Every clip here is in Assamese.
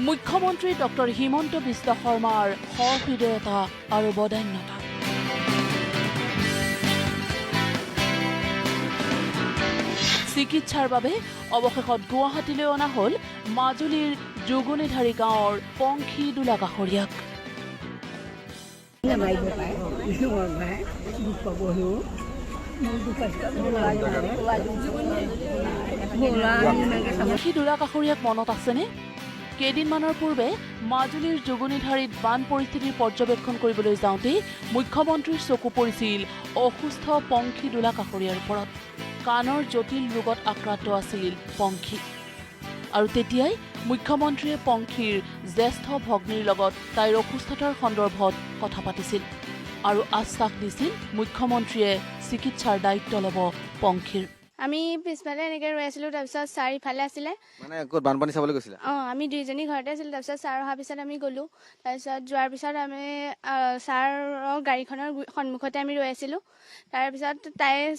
মুখ্যমন্ত্ৰী ডক্টৰ হিমন্ত বিশ্ব শৰ্মাৰ সহৃদয়তা আৰু বদান্যতা। চিকিৎসাৰ বাবে অৱশেষত গুৱাহাটীলৈ অনা হ'ল মাজুলীৰ যোগনীধাৰী গাঁৱৰ পংখী দোলা কাষৰীয়াক। পংখী দোলা কাষৰীয়াক মনত আছেনে? কেইদিনমানৰ পূৰ্বে মাজুলীৰ যোগনীধাৰীত বান পৰিস্থিতিৰ পৰ্যবেক্ষণ কৰিবলৈ যাওঁতেই মুখ্যমন্ত্ৰীৰ চকু পৰিছিল অসুস্থ পংখী দোলা কাষৰীয়াৰ ওপৰত। কাণৰ জটিল ৰোগত আক্ৰান্ত আছিল পংখী। আৰু তেতিয়াই মুখ্যমন্ত্ৰীয়ে পংখীৰ জ্যেষ্ঠ ভগ্নীৰ লগত তাইৰ অসুস্থতাৰ সন্দৰ্ভত কথা পাতিছিল আৰু আশ্বাস দিছিল মুখ্যমন্ত্ৰীয়ে চিকিৎসাৰ দায়িত্ব ল'ব পংখীৰ। আমি পিছফালে এনেকৈ ৰৈ আছিলোঁ, তাৰপিছত ছাৰ ইফালে আছিলে। মানে ক'ত বানপানী চাবলৈ গৈছিলে? আমি দুইজনী ঘৰতে আছিলোঁ। তাৰপিছত ছাৰ অহাৰ পিছত আমি গ'লোঁ। তাৰপিছত যোৱাৰ পিছত আমি ছাৰৰ গাড়ীখনৰ সন্মুখতে আমি ৰৈ আছিলোঁ। তাৰপিছত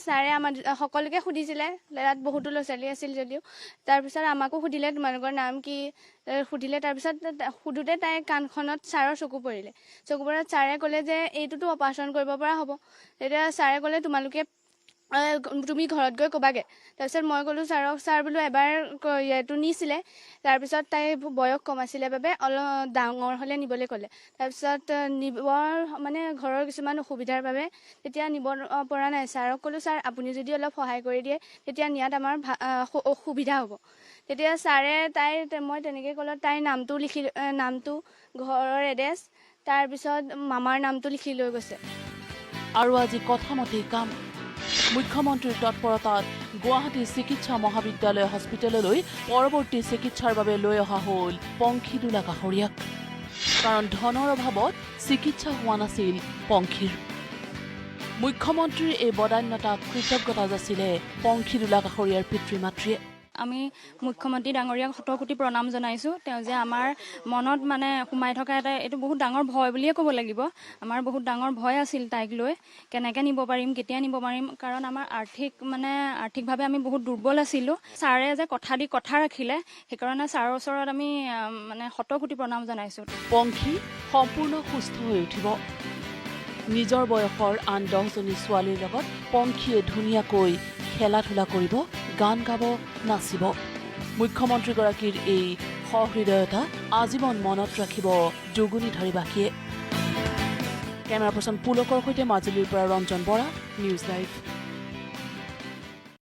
ছাৰে আমাৰ সকলোকে সুধিছিলে, তাত বহুতো ল'ৰা ছোৱালী আছিল যদিও। তাৰপিছত আমাকো সুধিলে তোমালোকৰ নাম কি সুধিলে। তাৰপিছত সোধোতে তাই কাণখনত ছাৰৰ চকু পৰিলে। চকু পৰাত ছাৰে ক'লে যে এইটোতো অপাৰেশ্যন কৰিব পৰা হ'ব। তেতিয়া ছাৰে ক'লে তুমি ঘৰত গৈ ক'বাগৈ। তাৰপিছত মই ক'লোঁ ছাৰক, ছাৰ বোলো এবাৰ এইটো নিছিলে। তাৰপিছত তাই বয়স কম আছিলে বাবে অলপ ডাঙৰ হ'লে নিবলৈ ক'লে। তাৰপিছত নিবৰ মানে ঘৰৰ কিছুমান অসুবিধাৰ বাবে তেতিয়া নিব পৰা নাই। ছাৰক ক'লোঁ, ছাৰ আপুনি যদি অলপ সহায় কৰি দিয়ে তেতিয়া নিয়াত আমাৰ সুবিধা হ'ব। তেতিয়া ছাৰে মই তেনেকৈ ক'লোঁ, তাইৰ নামটো ঘৰৰ এড্ৰেছ, তাৰপিছত মামাৰ নামটো লিখি লৈ গৈছে। আৰু আজি কথামতেই কাম। মুখ্যমন্ত্ৰীৰ তৎপৰতাত গুৱাহাটী চিকিৎসা মহাবিদ্যালয় হস্পিটেললৈ পৰৱৰ্তী চিকিৎসাৰ বাবে লৈ অহা হ'ল পংখী দোলা কাষৰীয়াক। কাৰণ ধনৰ অভাৱত চিকিৎসা হোৱা নাছিল পংখীৰ। মুখ্যমন্ত্ৰীৰ এই বদান্যতাক কৃতজ্ঞতা যাচিলে পংখী দোলা কাষৰীয়াৰ পিতৃ মাতৃয়ে। আমি মুখ্যমন্ত্ৰী ডাঙৰীয়াক শতকোটি প্ৰণাম জনাইছোঁ। তেওঁ যে আমাৰ মনত মানে সোমাই থকা এইটো বহুত ডাঙৰ ভয় বুলিয়ে ক'ব লাগিব। আমাৰ বহুত ডাঙৰ ভয় আছিল তাইক লৈ, কেনেকৈ নিব পাৰিম, কেতিয়া নিব পাৰিম। কাৰণ আমাৰ আৰ্থিকভাৱে আমি বহুত দুৰ্বল আছিলোঁ। ছাৰে যে কথা ৰাখিলে, সেইকাৰণে ছাৰৰ ওচৰত আমি শতকোটি প্ৰণাম জনাইছোঁ। পংখী সম্পূৰ্ণ সুস্থ হৈ উঠিব। নিজৰ বয়সৰ আন 10জনী ছোৱালীৰ লগত পংখীয়ে ধুনীয়াকৈ খেলা ধূলা কৰিব, গান গাব, নাচিব। মুখ্যমন্ত্ৰীগৰাকীৰ এই সহৃদয়তা আজীৱন মনত ৰাখিব যোগনীধাৰীবাসীয়ে। কেমেৰা পাৰ্চন পুলকৰ সৈতে মাজুলীৰ পৰা ৰঞ্জন বৰা, নিউজ লাইভ।